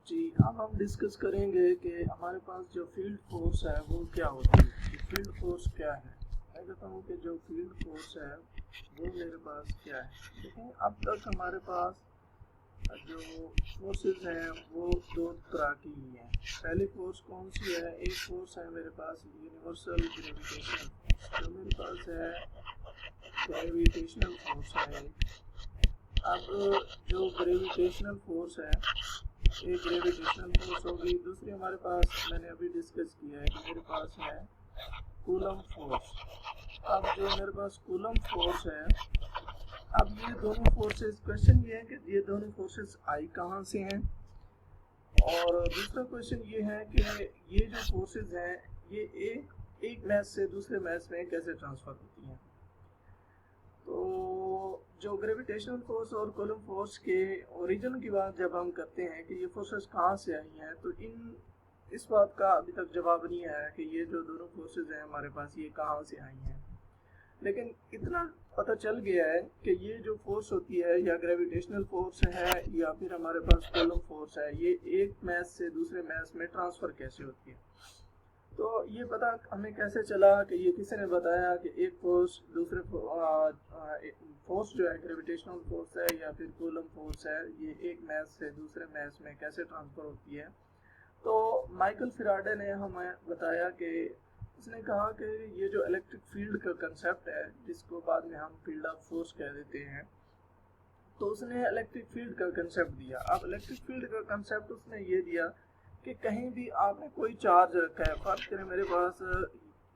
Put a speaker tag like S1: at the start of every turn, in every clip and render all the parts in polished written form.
S1: जी, अब हम डिस्कस करेंगे कि हमारे पास जो फील्ड फोर्स है वो क्या होती है। फील्ड फोर्स क्या है? मैं कहता हूँ कि जो फील्ड फोर्स है वो मेरे पास क्या है। देखें, अब तक हमारे पास जो फोर्सेस हैं वो दो तरह की ही हैं। पहली फोर्स कौन सी है? एक फोर्स है मेरे पास यूनिवर्सल ग्रेविटेशनल फोर्स, जो मेरे पास है ग्रेविटेशनल फोर्स है। अब जो ग्रेविटेशनल फोर्स है, एक ग्रेविटेशनल फोर्स होगी। दूसरी हमारे पास मैंने अभी डिस्कस किया है कि मेरे पास है कूलम फोर्स। अब जो मेरे पास कूलम फोर्स है, अब ये दोनों फोर्सेस, क्वेश्चन ये है कि ये दोनों फोर्सेस आई कहाँ से हैं, और दूसरा क्वेश्चन ये है कि ये जो फोर्सेस हैं ये एक मैच से दूसरे मैच में कैसे ट्रांसफर होती हैं। तो जो ग्रेविटेशनल फोर्स और कूलम फोर्स के ओरिजिन की बात जब हम करते हैं कि ये फोर्सेस कहाँ से आई हैं, तो इस बात का अभी तक जवाब नहीं आया कि ये जो दोनों फोर्सेस हैं हमारे पास ये कहाँ से आई हैं। लेकिन इतना पता चल गया है कि ये जो फोर्स होती है, या ग्रेविटेशनल फोर्स है या फिर हमारे पास कूलम फोर्स है, ये एक मैच से दूसरे मैच में ट्रांसफ़र कैसे होती है। तो ये पता हमें कैसे चला कि ये किसी ने बताया कि एक फोर्स दूसरे फोर्स जो है ग्रेविटेशनल फोर्स है या फिर कूलम फोर्स है, ये एक मैच से दूसरे मैच में कैसे ट्रांसफ़र होती है। तो माइकल फैराडे ने हमें बताया कि उसने कहा कि ये जो इलेक्ट्रिक फील्ड का कंसेप्ट है, जिसको बाद में हम फील्ड ऑफ फोर्स कह देते हैं, तो उसने इलेक्ट्रिक फील्ड का कंसेप्ट दिया। अब इलेक्ट्रिक फील्ड का कंसेप्ट उसने ये दिया कि कहीं भी आपने कोई चार्ज रखा है, फर्ज करें मेरे पास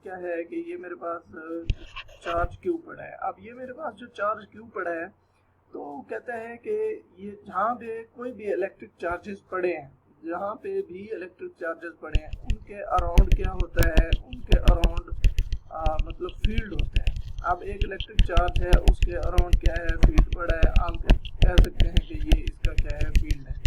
S1: क्या है कि ये मेरे पास चार्ज क्यू पड़ा है। अब ये मेरे पास जो चार्ज क्यू पड़ा है, तो कहता है कि ये जहाँ पे कोई भी इलेक्ट्रिक चार्जेस पड़े हैं, जहाँ पे भी इलेक्ट्रिक चार्जेस पड़े हैं, उनके अराउंड क्या होता है, उनके अराउंड मतलब फील्ड होता है। अब एक इलेक्ट्रिक चार्ज है, उसके अराउंड क्या है, फील्ड पड़ा है। आप कह सकते हैं कि ये इसका क्या है, फील्ड है।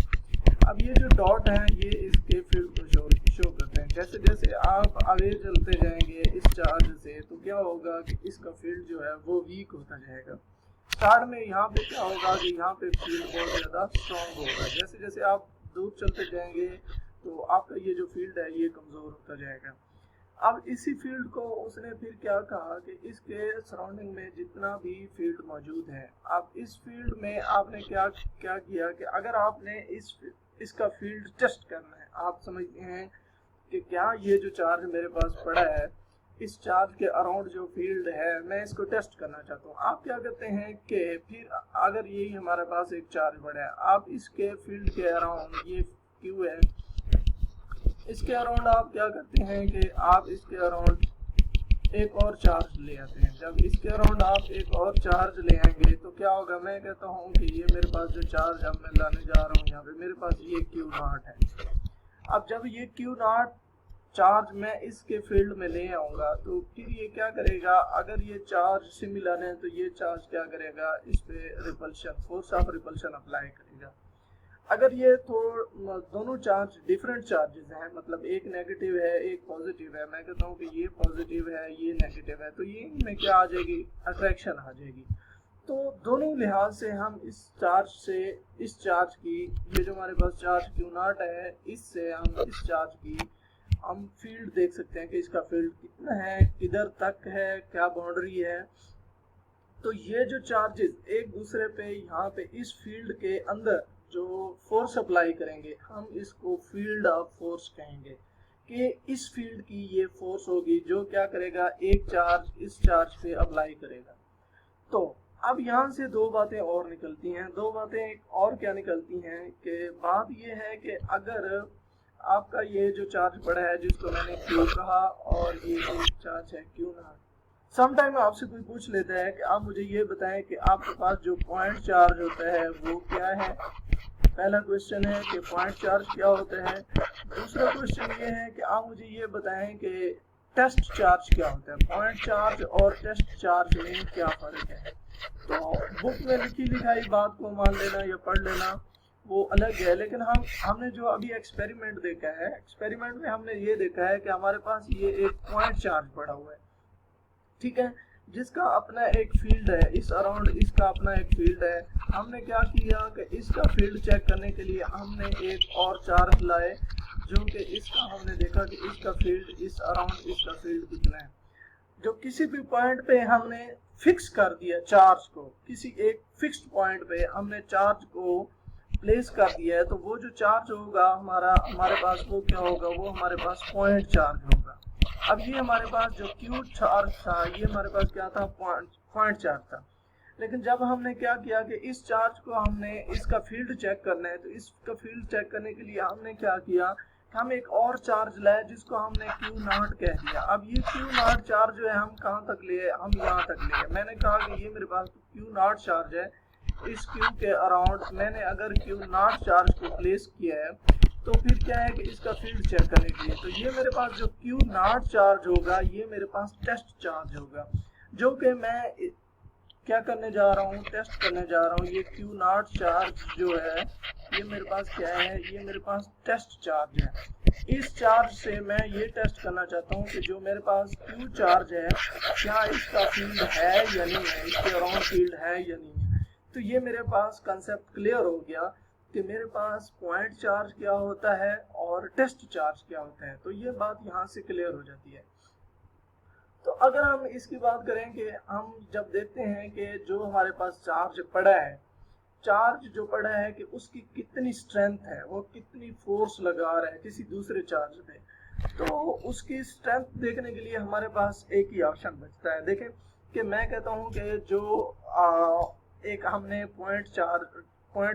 S1: अब ये जो डॉट है ये इसके फील्ड को शो करते हैं। जैसे जैसे आप आगे चलते जाएंगे इस चार्ज से, तो क्या होगा कि इसका फील्ड जो है वो वीक होता जाएगा। स्टार्ट में यहाँ पे क्या होगा कि यहाँ पे फील्ड बहुत ज़्यादा स्ट्रॉन्ग होगा। जैसे जैसे आप दूर चलते जाएंगे तो आपका ये जो फील्ड है ये कमज़ोर होता जाएगा। अब इसी फील्ड को उसने फिर क्या कहा कि इसके सराउंडिंग में जितना भी फील्ड मौजूद है, अब इस फील्ड में आपने क्या क्या किया कि अगर आपने इसका फील्ड टेस्ट करना है, आप समझते हैं कि क्या ये जो चार्ज मेरे पास पड़ा है, इस चार्ज के अराउंड जो फील्ड है, मैं इसको टेस्ट करना चाहता हूँ। आप क्या करते हैं कि फिर अगर यही हमारे पास एक चार्ज पड़ा है, आप इसके फील्ड के अराउंड, ये क्यू है, इसके अराउंड आप क्या करते हैं कि आप इसके अराउंड एक और चार्ज ले आते हैं। जब इसके अराउंड आप एक और चार्ज ले आएंगे तो क्या होगा, मैं कहता हूँ कि ये मेरे पास जो चार्ज अब मैं लाने जा रहा हूँ यहाँ पे, मेरे पास ये क्यू नॉट है। अब जब ये क्यू नॉट चार्ज मैं इसके फील्ड में ले आऊँगा, तो फिर ये क्या करेगा, अगर ये चार्ज सिमिलर है तो ये चार्ज क्या करेगा, इस पे repulsion, force of repulsion apply करेगा। अगर ये दोनों चार्ज डिफरेंट चार्जेस हैं, मतलब एक नेगेटिव है एक पॉजिटिव है, मैं कहता हूँ कि ये पॉजिटिव है ये नेगेटिव है, तो ये इनमें क्या आ जाएगी, अट्रैक्शन आ जाएगी। तो दोनों लिहाज से हम इस चार्ज से इस चार्ज की, ये जो हमारे पास चार्ज क्यू नॉट है, इससे हम इस चार्ज की हम फील्ड देख सकते हैं कि इसका फील्ड कितना है, किधर तक है, क्या बाउंड्री है। तो ये जो चार्जेस एक दूसरे पे यहाँ पे इस फील्ड के अंदर जो फोर्स अप्लाई करेंगे, हम इसको फील्ड ऑफ फोर्स कहेंगे कि इस फील्ड की ये फोर्स होगी जो क्या करेगा, एक चार्ज इस चार्ज पे अप्लाई करेगा। तो अब यहाँ से दो बातें और निकलती हैं। दो बातें एक और क्या निकलती हैं कि बात ये है कि अगर आपका ये जो चार्ज पड़ा है, जिसको मैंने क्यू कहा, और ये एक चार्ज है क्यू नॉट, समटाइम आपसे कोई पूछ लेता है कि आप मुझे ये बताएं कि आपके पास जो पॉइंट चार्ज होता है वो क्या है। पहला क्वेश्चन है कि पॉइंट चार्ज क्या होता है। दूसरा क्वेश्चन ये है कि आप मुझे ये बताएं कि टेस्ट चार्ज क्या होता है। पॉइंट चार्ज और टेस्ट चार्ज में क्या फ़र्क है। तो बुक में लिखी लिखाई बात को मान लेना या पढ़ लेना वो अलग है, लेकिन हमने जो अभी एक्सपेरिमेंट देखा है, एक्सपेरिमेंट में हमने ये देखा है कि हमारे पास ये एक पॉइंट चार्ज पड़ा हुआ है, ठीक है। जिसका अपना एक फील्ड है, इस अराउंड इसका अपना एक फील्ड है। हमने क्या किया कि इसका फील्ड चेक करने के लिए हमने एक और चार्ज लाए, जो कि इसका हमने देखा कि इसका फील्ड इस अराउंड इसका फील्ड कितना है। जो किसी भी पॉइंट पे हमने फिक्स कर दिया चार्ज को, किसी एक फिक्स्ड पॉइंट पे हमने चार्ज को प्लेस कर दिया है, तो वो जो चार्ज होगा हमारे पास वो क्या होगा, वो हमारे पास पॉइंट चार्ज होगा। अब ये हमारे पास जो क्यू चार्ज था, ये हमारे पास क्या था, पॉइंट चार्ज था। लेकिन जब हमने क्या किया कि इस चार्ज को हमने इसका फील्ड चेक करना है, तो इसका फील्ड चेक करने के लिए हमने क्या किया, हम एक और चार्ज लाए जिसको हमने क्यू नॉट कह दिया। अब ये क्यू नॉट चार्ज जो है हम कहाँ तक लिए, हम यहाँ तक लिए। मैंने कहा कि ये मेरे पास क्यू नॉट चार्ज है, इस क्यू के अराउंड मैंने अगर क्यू नॉट चार्ज को प्लेस किया है, तो फिर क्या है कि इसका फील्ड चेक करने के लिए, तो ये मेरे पास जो क्यू नॉट चार्ज होगा, ये मेरे पास टेस्ट चार्ज होगा, जो कि मैं क्या करने जा रहा हूँ, टेस्ट करने जा रहा हूँ। ये क्यू नॉट चार्ज जो है, ये मेरे पास क्या है, ये मेरे पास टेस्ट चार्ज है। इस चार्ज से मैं ये टेस्ट करना चाहता हूँ कि जो मेरे पास क्यू चार्ज है, क्या इसका फील्ड है या नहीं है, इसके अराउंड फील्ड है या नहीं है। तो ये मेरे पास कंसेप्ट क्लियर हो गया कि मेरे पास पॉइंट चार्ज क्या होता है और टेस्ट चार्ज क्या होता है। तो ये बात यहाँ से क्लियर हो जाती है। तो अगर हम इसकी बात करें कि हम जब देखते हैं कि जो हमारे पास चार्ज पड़ा है, चार्ज जो पड़ा है कि उसकी कितनी स्ट्रेंथ है, वो कितनी फोर्स लगा रहा है किसी दूसरे चार्ज पे, तो उसकी स्ट्रेंथ देखने के लिए हमारे पास एक ही ऑप्शन बचता है। देखें कि मैं कहता हूँ कि जो एक हमने पॉइंट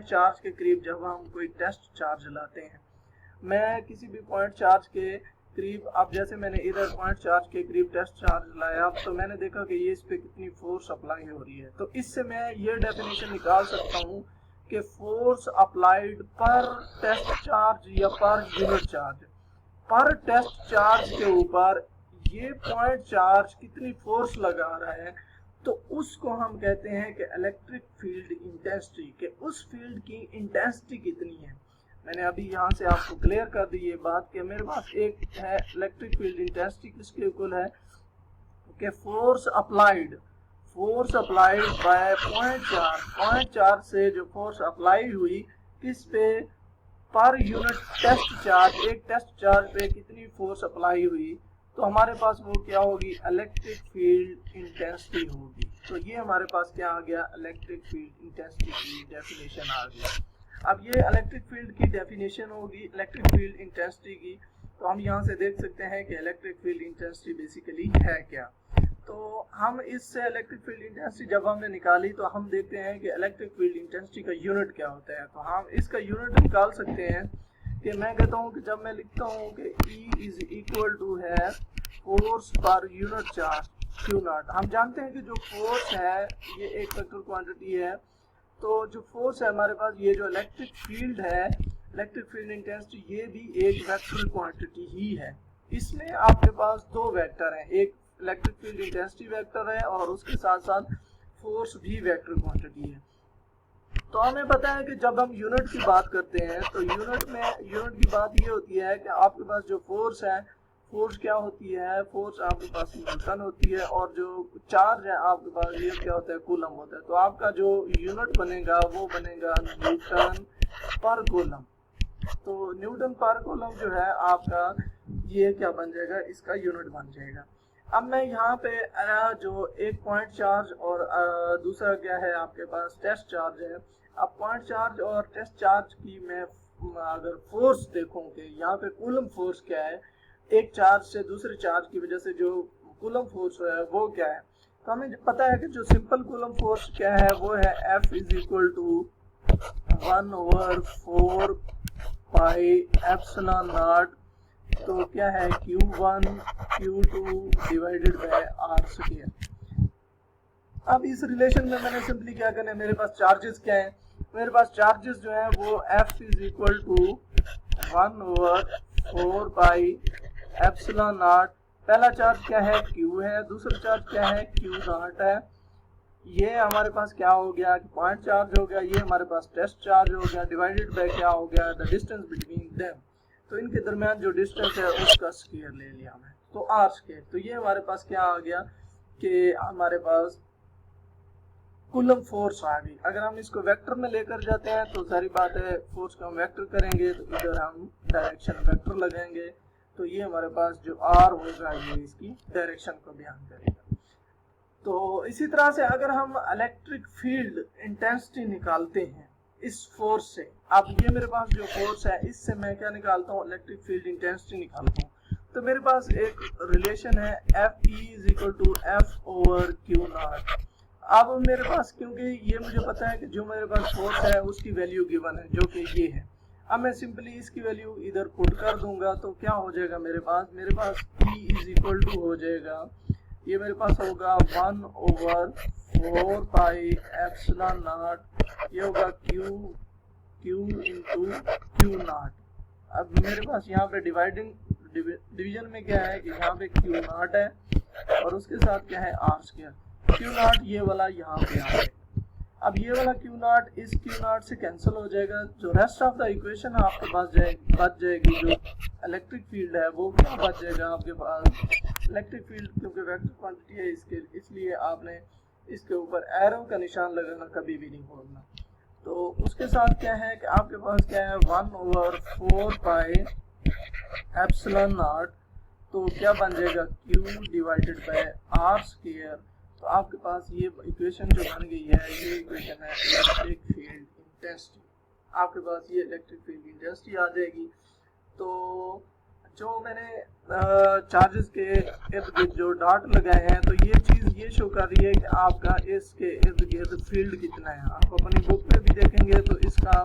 S1: चार्ज के करीब जब हम कोई टेस्ट चार्ज लाते हैं, मैं किसी भी पॉइंट चार्ज के करीब, अब जैसे मैंने इधर पॉइंट चार्ज के करीब टेस्ट चार्ज लाया, तो मैंने देखा कि ये इस पे कितनी फोर्स अप्लाई हो रही है। तो इससे मैं ये डेफिनेशन निकाल सकता हूँ कि फोर्स अप्लाइड पर टेस्ट चार्ज या पर यूनिट चार्ज, पर टेस्ट चार्ज के ऊपर ये पॉइंट चार्ज कितनी फोर्स लगा रहा है, तो उसको हम कहते हैं कि इलेक्ट्रिक फील्ड इंटेंसिटी, के उस फील्ड की इंटेंसिटी कितनी है। मैंने अभी यहाँ से आपको क्लियर कर दी ये बात कि मेरे पास एक है इलेक्ट्रिक फील्ड इंटेंसिटी, किसके इक्वल है कि force applied by point charge से जो फोर्स अप्लाई हुई किस पे, पर यूनिट टेस्ट चार्ज, एक टेस्ट चार्ज पे कितनी फोर्स अप्लाई हुई, तो हमारे पास वो क्या होगी, इलेक्ट्रिक फील्ड इंटेंसिटी होगी। तो ये हमारे पास क्या आ गया, इलेक्ट्रिक फील्ड इंटेंसिटी की डेफिनेशन आ गई। अब ये इलेक्ट्रिक फील्ड की डेफिनेशन होगी इलेक्ट्रिक फील्ड इंटेंसिटी की। तो हम यहाँ से देख सकते हैं कि इलेक्ट्रिक फील्ड इंटेंसिटी बेसिकली है क्या। तो हम इससे इलेक्ट्रिक फील्ड इंटेंसिटी जब हमने निकाली, तो हम देखते हैं कि इलेक्ट्रिक फील्ड इंटेंसिटी का यूनिट क्या होता है। तो हम इसका यूनिट निकाल सकते हैं कि मैं कहता हूँ कि जब मैं लिखता हूँ कि E इज इक्वल टू है force per unit charge Q not. हम जानते हैं कि जो फोर्स है ये एक वेक्टर क्वांटिटी है, तो जो फोर्स है हमारे पास, ये जो इलेक्ट्रिक फील्ड है, इलेक्ट्रिक फील्ड इंटेंसिटी, ये भी एक वेक्टर क्वांटिटी ही है। इसमें आपके पास दो वेक्टर हैं, एक इलेक्ट्रिक फील्ड इंटेंसिटी वेक्टर है और उसके साथ साथ फोर्स भी वेक्टर क्वांटिटी है। तो हमें पता है कि जब हम यूनिट की बात करते हैं, तो यूनिट की बात ये होती है कि आपके पास जो फोर्स है, फोर्स क्या होती है, फोर्स आपके पास न्यूटन होती है, और जो चार्ज है आपके पास ये क्या होता है, कूलम होता है। तो आपका जो यूनिट बनेगा वो बनेगा न्यूटन पर कूलम। तो न्यूटन पर कूलम जो है आपका, ये क्या बन जाएगा, इसका यूनिट बन जाएगा। अब मैं यहाँ पे जो एक पॉइंट चार्ज और दूसरा क्या है आपके पास टेस्ट चार्ज है। अब पॉइंट चार्ज और टेस्ट चार्ज की मैं अगर फोर्स देखूं कि यहाँ पे कूलम फोर्स क्या है, एक चार्ज से दूसरे चार्ज की वजह से जो कूलम फोर्स है वो क्या है, तो हमें पता है कि जो सिंपल कूलम फोर्स क्या है वो है F is equal to 1/4 pi epsilon naught. तो क्या है Q1 Q2 divided by R square. अब इस रिलेशन में मैंने सिंपली क्या करना है, मेरे पास चार्जेस क्या है, मेरे पास चार्जेस जो है वो F is equal to 1/4 pi epsilon naught. पहला चार्ज क्या है, Q है, दूसरा चार्ज क्या है, Q नॉट है। ये हमारे पास क्या हो गया कि पॉइंट चार्ज हो गया, ये हमारे पास टेस्ट चार्ज हो गया, डिवाइडेड बाय क्या हो गया, द डिस्टेंस बिटवीन देम। तो इनके दरमियान जो डिस्टेंस है उसका स्क्वायर ले लिया हमने, तो R स्क्वायर। तो ये हमारे पास क्या आ गया कि हमारे पास कूलम फोर्स आ गई। अगर हम इसको वेक्टर में लेकर जाते हैं तो सारी बात है, फोर्स को हम वेक्टर करेंगे तो इधर हम डायरेक्शन वेक्टर लगाएंगे, तो ये हमारे पास जो आर होगा ये इसकी डायरेक्शन को बयान करेगा। तो इसी तरह से अगर हम इलेक्ट्रिक फील्ड इंटेंसिटी निकालते हैं इस फोर्स से, अब ये मेरे पास जो फोर्स है इससे मैं क्या निकालता हूँ, इलेक्ट्रिक फील्ड इंटेंसिटी निकालता हूँ। तो मेरे पास एक रिलेशन है Fe is equal to F over Q naught. अब मेरे पास, क्योंकि ये मुझे पता है कि जो मेरे पास फोर्स है उसकी वैल्यू गिवन है जो कि ये है, अब मैं सिंपली इसकी वैल्यू इधर पुट कर दूंगा तो क्या हो जाएगा मेरे पास E इज इक्वल टू हो जाएगा, ये मेरे पास होगा 1 ओवर 4 पाई एप्सिलॉन नॉट, ये होगा Q इंटू क्यू नॉट। अब मेरे पास यहाँ पे डिवीजन में क्या है कि यहाँ पे क्यू नॉट है और उसके साथ क्या है आर स्क्वायर, क्यू नॉट ये वाला यहाँ पे आ जाएगा। अब ये वाला क्यू नॉट इस क्यू नॉट से कैंसिल हो जाएगा, जो रेस्ट ऑफ द इक्वेशन आपके पास बच जाएगी, जो इलेक्ट्रिक फील्ड है वो क्या बच जाएगा आपके पास, इलेक्ट्रिक फील्ड क्योंकि वेक्टर क्वांटिटी है इसके, इसलिए आपने इसके ऊपर एरो का निशान लगाना कभी भी नहीं भूलना। तो उसके साथ क्या है कि आपके पास क्या है 1 ओवर 4 पाई एप्सिलॉन नॉट, तो क्या बन जाएगा Q divided by R square. तो आपके पास ये इक्वेशन जो बन गई है, ये इक्वेशन है इलेक्ट्रिक फील्ड इंटेंसिटी। आपके पास ये इलेक्ट्रिक फील्ड इंटेंसिटी आ जाएगी। तो जो मैंने चार्जेस के इर्द गिर्द जो डॉट लगाए हैं, तो ये चीज़ ये शो कर रही है कि आपका इसके इर्द गिर्द फील्ड कितना है। आप अपनी बुक में भी देखेंगे तो इसका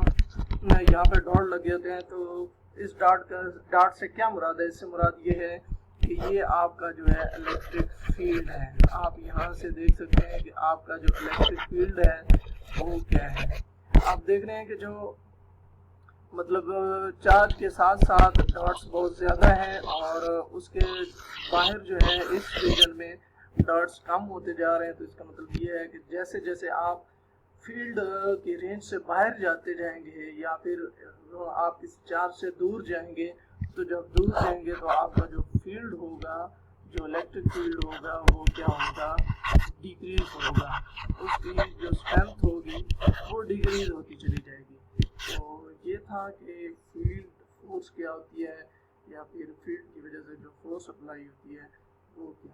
S1: यहाँ पे डॉट लगे होते हैं। तो इस डॉट से क्या मुराद है, इससे मुराद ये है कि ये आपका जो है इलेक्ट्रिक फील्ड है। आप यहाँ से देख सकते हैं कि आपका जो इलेक्ट्रिक फील्ड है वो क्या है। आप देख रहे हैं कि जो मतलब चार्ज के साथ साथ डॉट्स बहुत ज़्यादा हैं और उसके बाहर जो है इस रीजन में डॉट्स कम होते जा रहे हैं। तो इसका मतलब ये है कि जैसे जैसे आप फील्ड की रेंज से बाहर जाते जाएंगे या फिर आप इस चार्ज से दूर जाएंगे, तो जब दूर जाएंगे तो आपका जो फील्ड होगा, जो इलेक्ट्रिक फील्ड होगा वो क्या होगा, डिक्रीज होगा, उसकी जो स्ट्रेंथ होगी वो डिक्रीज होती चली जाएगी। तो ये था कि फील्ड फोर्स क्या होती है या फिर फील्ड की वजह से जो फोर्स अप्लाई होती है वो क्या